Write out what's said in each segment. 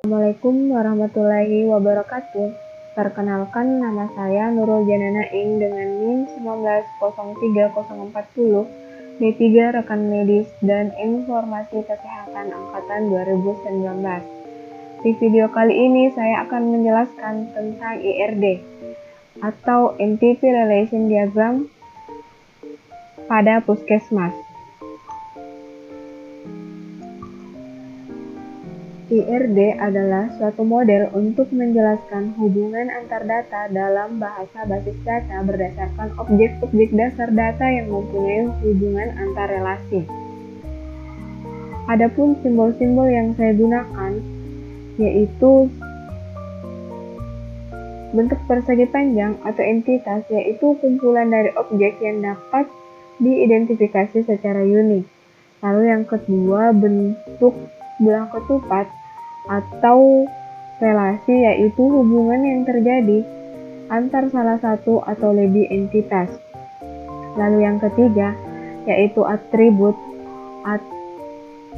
Assalamualaikum warahmatullahi wabarakatuh. Perkenalkan, nama saya Nurul Janana Ing dengan NIM 1903040, D3 Rekan Medis dan Informasi Kesehatan Angkatan 2019. Di video kali ini saya akan menjelaskan tentang IRD atau Entity Relation Diagram pada puskesmas. IRD adalah suatu model untuk menjelaskan hubungan antar data dalam bahasa basis data berdasarkan objek-objek dasar data yang mempunyai hubungan antar relasi. Adapun simbol-simbol yang saya gunakan yaitu bentuk persegi panjang atau entitas, yaitu kumpulan dari objek yang dapat diidentifikasi secara unik. Lalu yang kedua, bentuk bulan ketupat atau relasi, yaitu hubungan yang terjadi antar salah satu atau lebih entitas. Lalu yang ketiga, yaitu atribut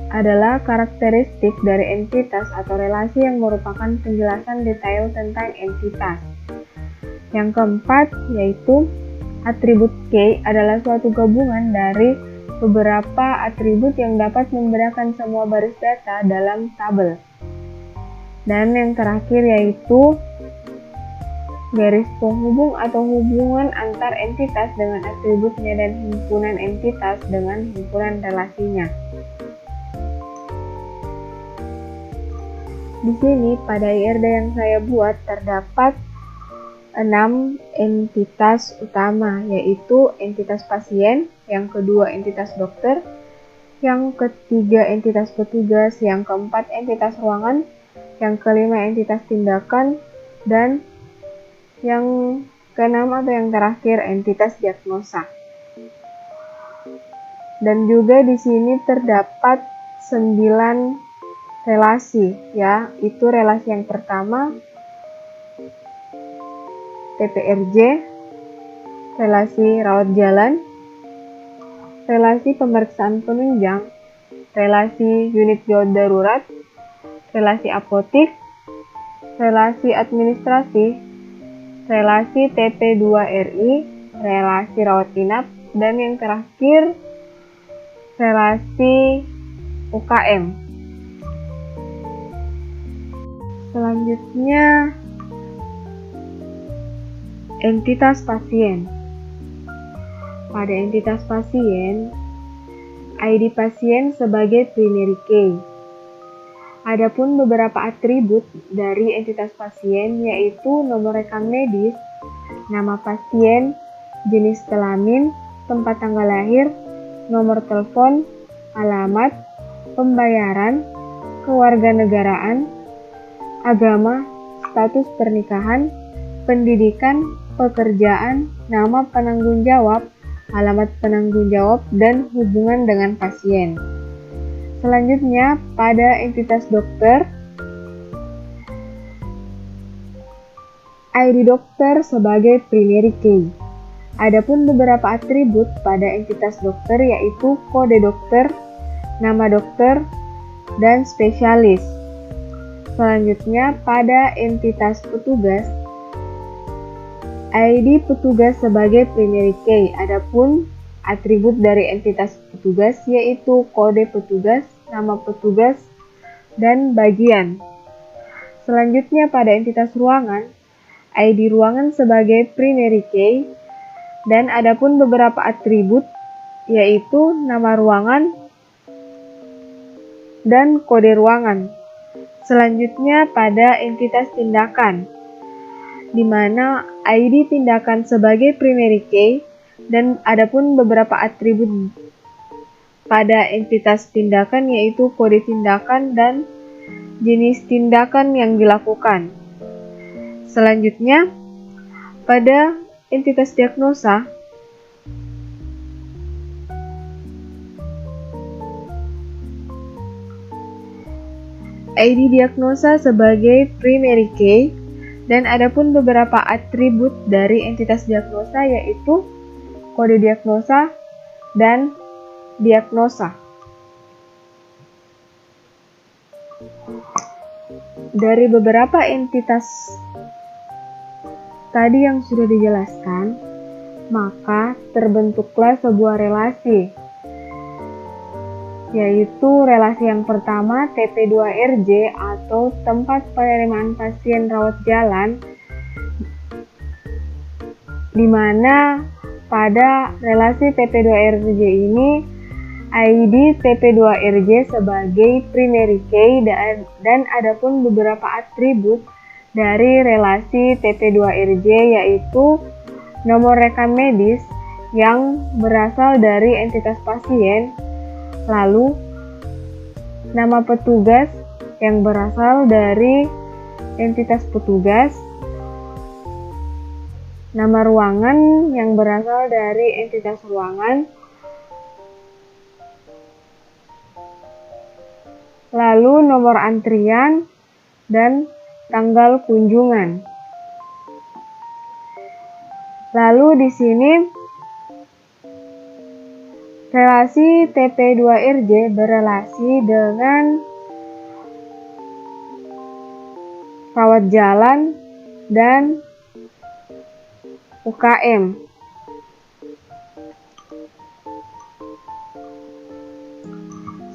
adalah karakteristik dari entitas atau relasi yang merupakan penjelasan detail tentang entitas. Yang keempat, yaitu atribut K adalah suatu gabungan dari beberapa atribut yang dapat membedakan semua baris data dalam tabel. Dan yang terakhir yaitu garis penghubung atau hubungan antar entitas dengan atributnya dan himpunan entitas dengan himpunan relasinya. Di sini pada IRD yang saya buat terdapat 6 entitas utama, yaitu entitas pasien, yang kedua entitas dokter, yang ketiga entitas petugas, yang keempat entitas ruangan, yang kelima entitas tindakan, dan yang keenam atau yang terakhir entitas diagnosa. Dan juga di sini terdapat 9 relasi, ya, itu relasi yang pertama TPRJ, relasi rawat jalan, relasi pemeriksaan penunjang, relasi unit gawat darurat, relasi apotik, relasi administrasi, relasi TP2RI, relasi rawat inap, dan yang terakhir relasi UKM. Selanjutnya entitas pasien. Pada entitas pasien, ID pasien sebagai primary key. Adapun beberapa atribut dari entitas pasien yaitu nomor rekam medis, nama pasien, jenis kelamin, tempat tanggal lahir, nomor telepon, alamat, pembayaran, kewarganegaraan, agama, status pernikahan, pendidikan, pekerjaan, nama penanggung jawab, alamat penanggung jawab, dan hubungan dengan pasien. Selanjutnya, pada entitas dokter, ID dokter sebagai primary key. Adapun beberapa atribut pada entitas dokter yaitu kode dokter, nama dokter, dan spesialis. Selanjutnya, pada entitas petugas, ID petugas sebagai primary key. Adapun atribut dari entitas petugas yaitu kode petugas, nama petugas, dan bagian. Selanjutnya pada entitas ruangan, ID ruangan sebagai primary key, dan adapun beberapa atribut yaitu nama ruangan dan kode ruangan. Selanjutnya pada entitas tindakan, di mana ID tindakan sebagai primary key dan adapun beberapa atribut pada entitas tindakan yaitu kode tindakan dan jenis tindakan yang dilakukan. Selanjutnya pada entitas diagnosa, ID diagnosa sebagai primary key dan adapun beberapa atribut dari entitas diagnosa yaitu kode diagnosa dan diagnosa. Dari beberapa entitas tadi yang sudah dijelaskan, maka terbentuklah sebuah relasi, yaitu relasi yang pertama TP2RJ atau tempat penerimaan pasien rawat jalan, di mana pada relasi TP2RJ ini ID TP2RJ sebagai primary key dan adapun beberapa atribut dari relasi TP2RJ yaitu nomor rekam medis yang berasal dari entitas pasien, lalu nama petugas yang berasal dari entitas petugas, nama ruangan yang berasal dari entitas ruangan, lalu nomor antrian dan tanggal kunjungan. Lalu di sini relasi TP2RJ berelasi dengan rawat jalan dan UKM.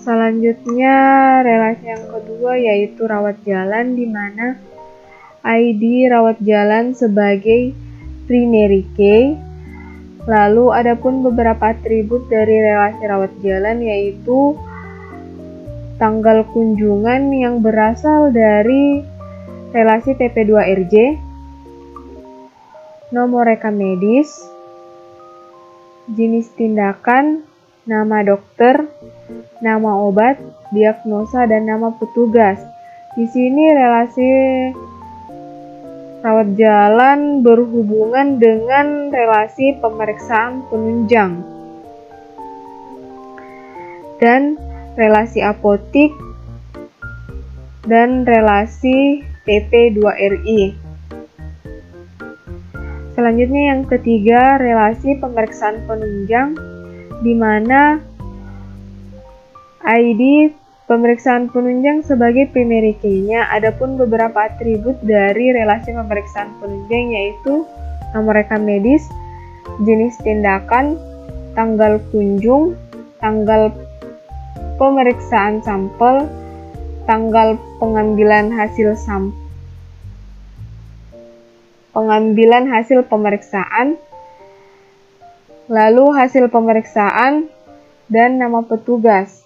Selanjutnya relasi yang kedua yaitu rawat jalan, di mana ID rawat jalan sebagai primary key. Lalu adapun beberapa atribut dari relasi rawat jalan yaitu tanggal kunjungan yang berasal dari relasi TP2RJ, nomor rekam medis, jenis tindakan, nama dokter, nama obat, diagnosa, dan nama petugas. Di sini relasi rawat jalan berhubungan dengan relasi pemeriksaan penunjang dan relasi apotik dan relasi TP2RI. Selanjutnya yang ketiga, relasi pemeriksaan penunjang, di mana ID pemeriksaan penunjang sebagai primary key-nya. Adapun beberapa atribut dari relasi pemeriksaan penunjang yaitu nomor rekam medis, jenis tindakan, tanggal kunjung, tanggal pemeriksaan sampel, tanggal pengambilan hasil pemeriksaan, lalu hasil pemeriksaan, dan nama petugas.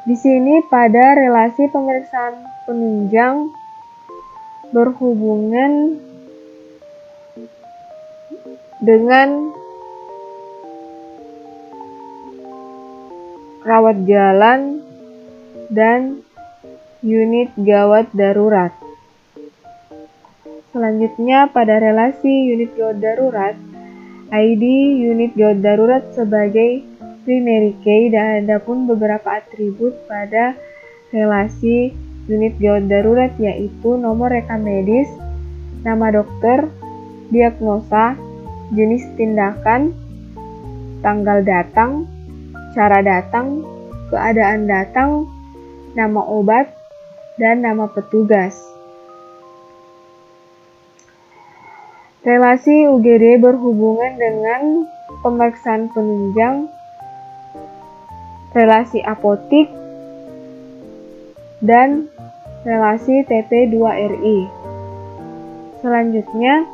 Di sini pada relasi pemeriksaan penunjang berhubungan dengan rawat jalan dan unit gawat darurat. Selanjutnya pada relasi unit gawat darurat, ID unit gawat darurat sebagai primary key, dan adapun beberapa atribut pada relasi unit gawat darurat yaitu nomor rekam medis, nama dokter, diagnosa, jenis tindakan, tanggal datang, cara datang, keadaan datang, nama obat, dan nama petugas. Relasi UGD berhubungan dengan pemeriksaan penunjang, relasi apotik, dan relasi TP2RI. Selanjutnya,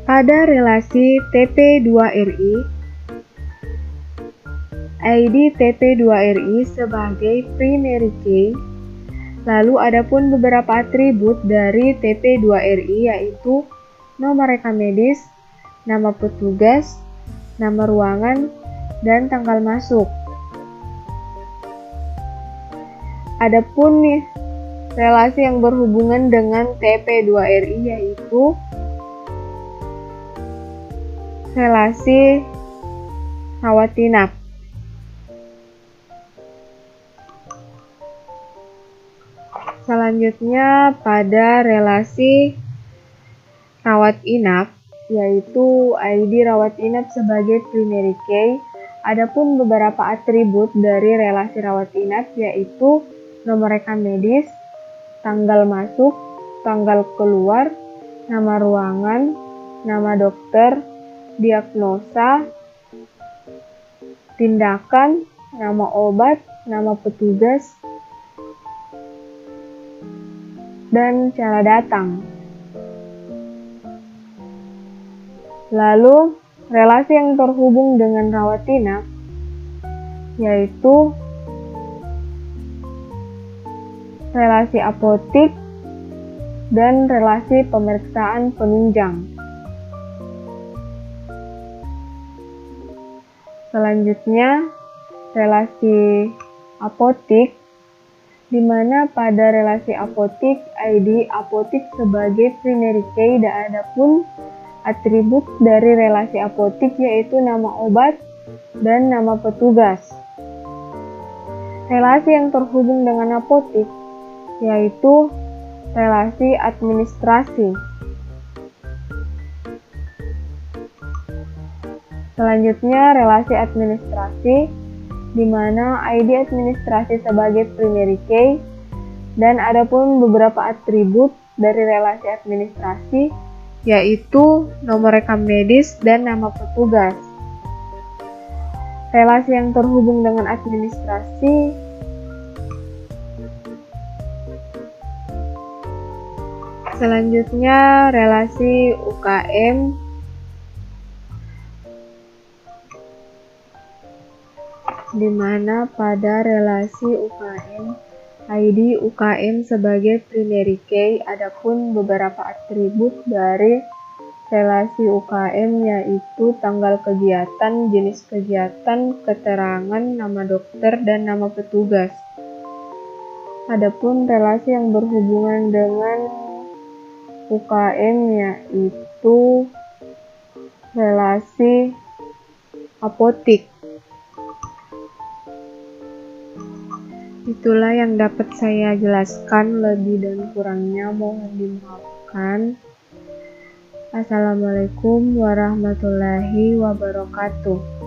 pada relasi TP2RI, ID TP2RI sebagai primary key. Lalu adapun beberapa atribut dari TP2RI yaitu nomor rekam medis, nama petugas, nama ruangan, dan tanggal masuk. Adapun relasi yang berhubungan dengan TP2RI yaitu relasi rawat inap. Selanjutnya pada relasi rawat inap yaitu ID rawat inap sebagai primary key. Adapun beberapa atribut dari relasi rawat inap yaitu nomor rekam medis, tanggal masuk, tanggal keluar, nama ruangan, nama dokter, diagnosa, tindakan, nama obat, nama petugas, dan cara datang. Lalu, relasi yang terhubung dengan rawat inap yaitu relasi apotik dan relasi pemeriksaan penunjang. Selanjutnya, relasi apotik, di mana pada relasi apotik, ID apotik sebagai primary key, dan adapun atribut dari relasi apotik yaitu nama obat dan nama petugas. Relasi yang terhubung dengan apotik yaitu relasi administrasi. Selanjutnya, relasi administrasi, di mana ID administrasi sebagai primary key, dan adapun beberapa atribut dari relasi administrasi yaitu nomor rekam medis dan nama petugas. Relasi yang terhubung dengan administrasi selanjutnya relasi UKM, di mana pada relasi UKM ID UKM sebagai primary key, adapun beberapa atribut dari relasi UKM yaitu tanggal kegiatan, jenis kegiatan, keterangan, nama dokter, dan nama petugas. Adapun relasi yang berhubungan dengan UKM yaitu relasi apotik. Itulah yang dapat saya jelaskan, lebih dan kurangnya mohon dimaafkan. Assalamualaikum warahmatullahi wabarakatuh.